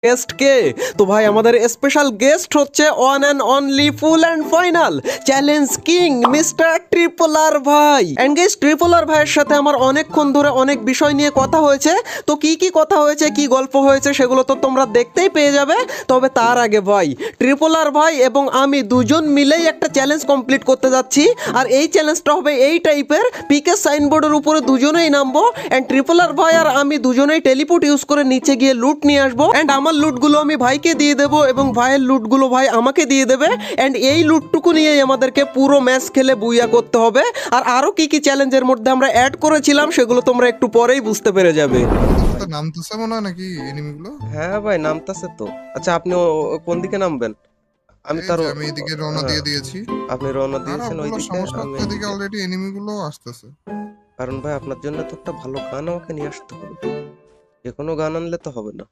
Guest কে? তো ভাই আমাদের স্পেশাল গেস্ট হচ্ছে one and only full and final challenge king Mister triple R ভাই। এন্ড গাইস, ট্রিপল আর ভাইয়ের সাথে আমার অনেকক্ষণ ধরে অনেক বিষয় নিয়ে কথা হয়েছে। তো কি কি কথা হয়েছে, কি গল্প হয়েছে সেগুলো তো তোমরা দেখতেই পেয়ে যাবে। তবে তার আগে ভাই, ট্রিপল আর ভাই এবং আমি দুজন মিলেই একটা চ্যালেঞ্জ কমপ্লিট করতে যাচ্ছি। আর এই চ্যালেঞ্জটা হবে এই টাইপের, পিকে সাইনবোর্ডের উপরে দুজনেই নামবো এন্ড ট্রিপল আর ভাই আর আমি দুজনেই টেলিপোর্ট ইউজ করে নিচে গিয়ে লুট নিয়ে আসবো। এন্ড আমার লুটগুলো আমি ভাইকে দিয়ে দেবো এবং ভাইয়ের লুটগুলো ভাই আমাকে দিয়ে দেবে। এন্ড এই লুটটুকু নিয়েই আমাদেরকে পুরো ম্যাচ খেলে বুইয়া করতে হবে। আর আরো কি কি চ্যালেঞ্জের মধ্যে আমরা অ্যাড করেছিলাম সেগুলো তোমরা একটু পরেই বুঝতে পেরে যাবে। নামতেছে মনে হয় নাকি এনিমিগুলো? হ্যাঁ ভাই, নামতাছে তো। আচ্ছা, আপনি কোন দিকে নামবেন? আমি এই তার যে আমি এদিকে রওনা দিয়ে দিয়েছি। আপনি রওনা আর দিয়েছেন কোনো ওইদিকে, সমস্যা আমি হচ্ছে, এদিকে অলরেডি এনিমিগুলো আসতেছে। কারণ ভাই আপনার জন্য তো একটা ভালো গান আমাকে নিয়ে আসতে হবে, যে কোনো গান আনলে তো হবে না।